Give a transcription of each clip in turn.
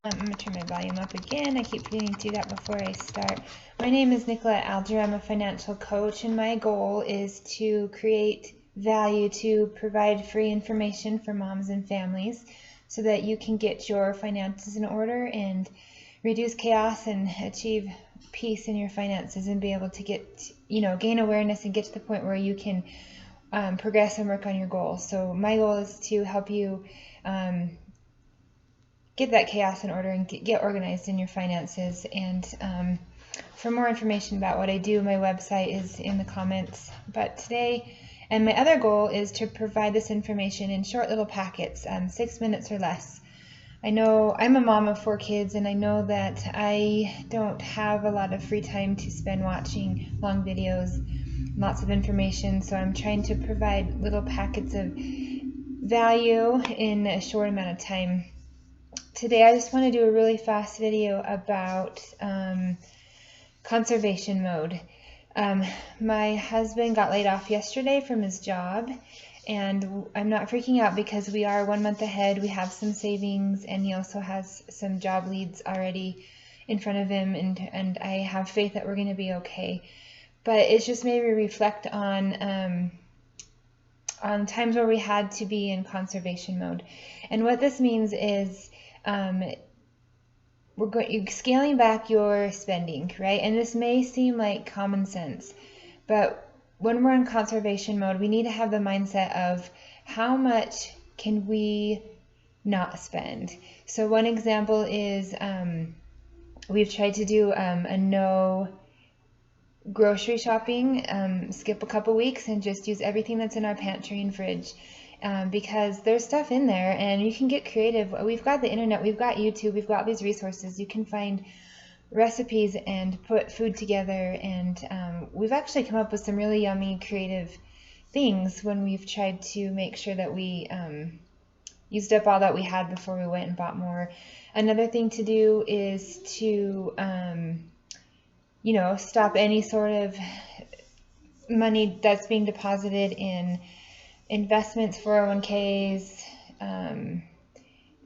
I'm going to turn my volume up again. I keep forgetting to do that before I start. My name is Nicolette Alger. I'm a financial coach, and my goal is to create value, to provide free information for moms and families so that you can get your finances in order and reduce chaos and achieve peace in your finances and be able to get, gain awareness and get to the point where you can progress and work on your goals. So my goal is to help you get that chaos in order and get organized in your finances. And for more information about what I do, my website is in the comments. But today, and my other goal is to provide this information in short little packets, 6 minutes or less. I know I'm a mom of 4 kids, and I know that I don't have a lot of free time to spend watching long videos, lots of information, so I'm trying to provide little packets of value in a short amount of time. Today I just want to do a really fast video about conservation mode. My husband got laid off yesterday from his job, and I'm not freaking out because we are 1 month ahead. We have some savings, and he also has some job leads already in front of him, and I have faith that we're going to be okay. But it's just made me reflect on times where we had to be in conservation mode. And what this means is you're scaling back your spending, right? And this may seem like common sense, but when we're in conservation mode, we need to have the mindset of how much can we not spend. So one example is we've tried to do a no grocery shopping, skip a couple weeks and just use everything that's in our pantry and fridge. Because there's stuff in there and you can get creative. We've got the internet, we've got YouTube, we've got these resources. You can find recipes and put food together, and we've actually come up with some really yummy creative things when we've tried to make sure that we used up all that we had before we went and bought more. Another thing to do is to stop any sort of money that's being deposited in investments, 401ks,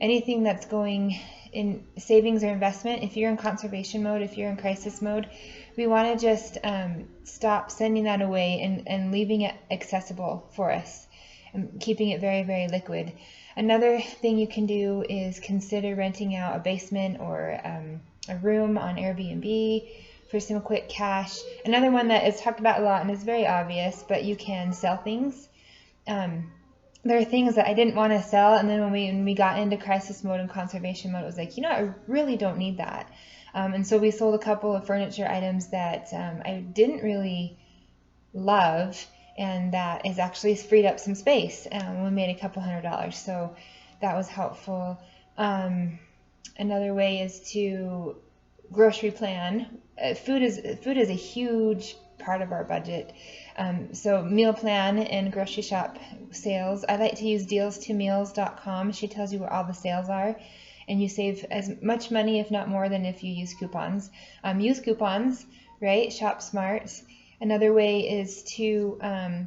anything that's going in savings or investment. If you're in conservation mode, if you're in crisis mode, we want to just stop sending that away and leaving it accessible for us and keeping it very, very liquid. Another thing you can do is consider renting out a basement or a room on Airbnb for some quick cash. Another one that is talked about a lot and is very obvious, but you can sell things. There are things that I didn't want to sell, and then when we got into crisis mode and conservation mode, it was like, I really don't need that. And so we sold a couple of furniture items that I didn't really love, and that has actually freed up some space. We made a couple $100, so that was helpful. Another way is to grocery plan. Food is a huge part of our budget. So meal plan and grocery shop sales. I like to use deals2meals.com. She tells you where all the sales are, and you save as much money, if not more, than if you use coupons. Use coupons, right? Shop smart. Another way is to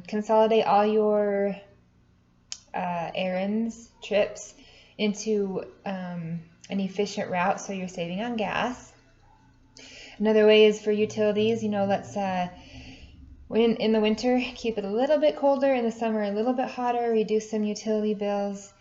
consolidate all your errands, trips into an efficient route, so you're saving on gas. Another way is for utilities. Let's in the winter, keep it a little bit colder. In the summer, a little bit hotter. Reduce some utility bills.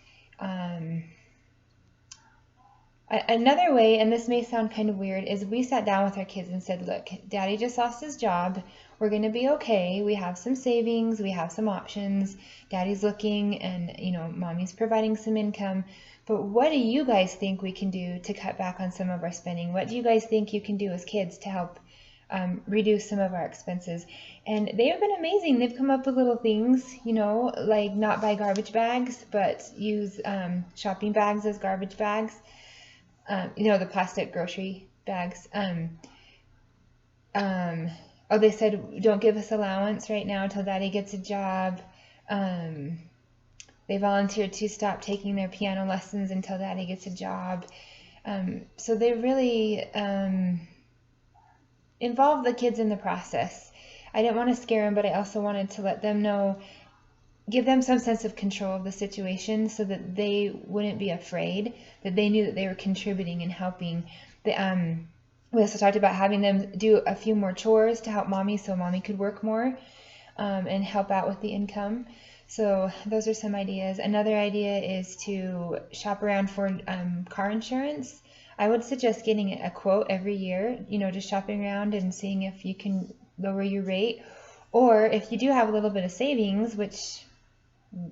Another way, and this may sound kind of weird, is we sat down with our kids and said, look, Daddy just lost his job. We're going to be okay. We have some savings. We have some options. Daddy's looking, and, Mommy's providing some income. But what do you guys think we can do to cut back on some of our spending? What do you guys think you can do as kids to help reduce some of our expenses? And they have been amazing. They've come up with little things, like not buy garbage bags, but use shopping bags as garbage bags. The plastic grocery bags. They said, don't give us allowance right now until Daddy gets a job. They volunteered to stop taking their piano lessons until Daddy gets a job. So they really involved the kids in the process. I didn't want to scare them, but I also wanted to let them know give them some sense of control of the situation so that they wouldn't be afraid, that they knew that they were contributing and helping. We also talked about having them do a few more chores to help mommy so mommy could work more and help out with the income. So those are some ideas. Another idea is to shop around for car insurance. I would suggest getting a quote every year, just shopping around and seeing if you can lower your rate. Or if you do have a little bit of savings, which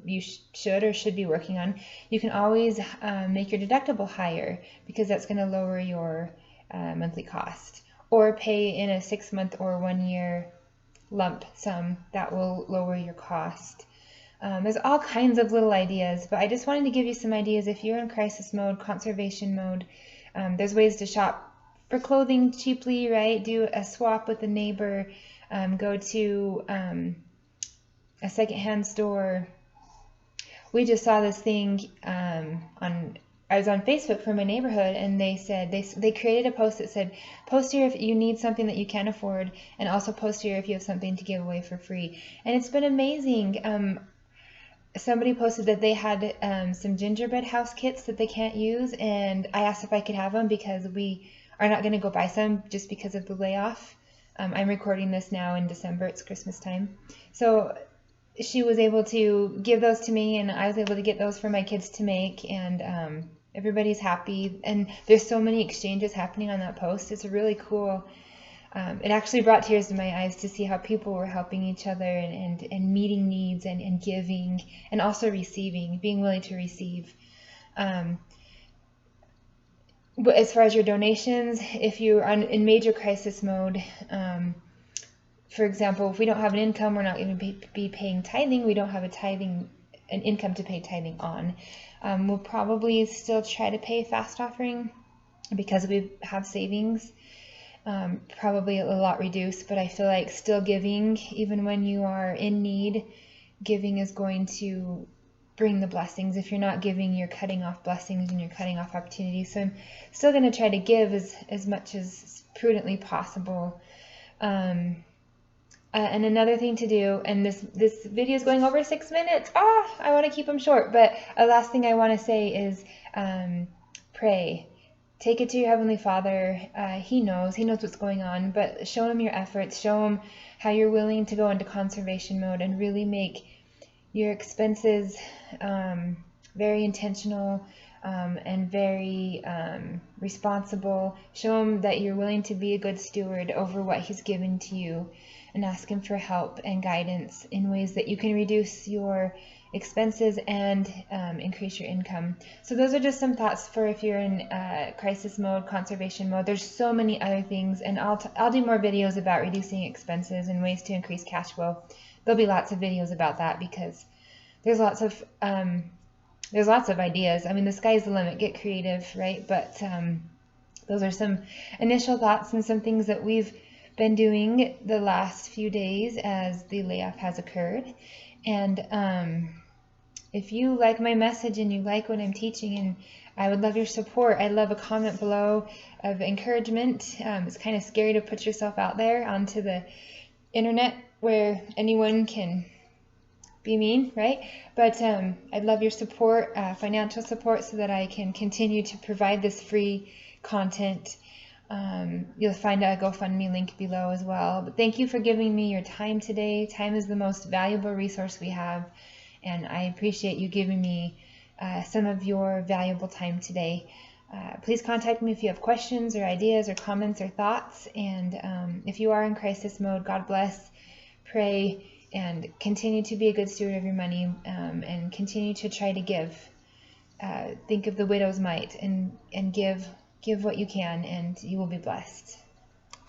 you should or should be working on, you can always make your deductible higher because that's going to lower your monthly cost. Or pay in a 6-month or 1-year lump sum that will lower your cost. There's all kinds of little ideas, but I just wanted to give you some ideas. If you're in crisis mode, conservation mode, there's ways to shop for clothing cheaply, right? Do a swap with a neighbor, go to a secondhand store. We just saw this thing I was on Facebook for my neighborhood, and they said they created a post that said, post here if you need something that you can't afford, and also post here if you have something to give away for free. And it's been amazing. Somebody posted that they had some gingerbread house kits that they can't use, and I asked if I could have them because we are not going to go buy some just because of the layoff. I'm recording this now in December. It's Christmas time. So she was able to give those to me, and I was able to get those for my kids to make, and everybody's happy. And there's so many exchanges happening on that post. It's really cool. It actually brought tears to my eyes to see how people were helping each other and meeting needs and giving and also receiving, being willing to receive. But as far as your donations, if you're in major crisis mode, for example, if we don't have an income, we're not going to be paying tithing. We don't have an income to pay tithing on. We'll probably still try to pay fast offering because we have savings. Probably a lot reduced, but I feel like still giving, even when you are in need, giving is going to bring the blessings. If you're not giving, you're cutting off blessings and you're cutting off opportunities. So I'm still going to try to give as much as prudently possible. And another thing to do, and this video is going over 6 minutes. I want to keep them short, but a last thing I want to say is pray. Take it to your Heavenly Father. He knows what's going on, but show Him your efforts. Show Him how you're willing to go into conservation mode and really make your expenses very intentional and very responsible. Show Him that you're willing to be a good steward over what He's given to you, and ask Him for help and guidance in ways that you can reduce your expenses and increase your income. So those are just some thoughts for if you're in crisis mode, conservation mode. There's so many other things, and I'll do more videos about reducing expenses and ways to increase cash flow. There'll be lots of videos about that because there's lots of ideas. I mean, the sky's the limit. Get creative, right? But those are some initial thoughts and some things that we've been doing the last few days as the layoff has occurred. And if you like my message and you like what I'm teaching, and I would love your support. I'd love a comment below of encouragement. It's kind of scary to put yourself out there onto the internet where anyone can be mean, right? But I'd love your support, financial support, so that I can continue to provide this free content. You'll find a GoFundMe link below as well. But thank you for giving me your time today. Time is the most valuable resource we have, and I appreciate you giving me some of your valuable time today. Please contact me if you have questions or ideas or comments or thoughts. And if you are in crisis mode, God bless, pray, and continue to be a good steward of your money, and continue to try to give. Think of the widow's mite and give what you can, and you will be blessed.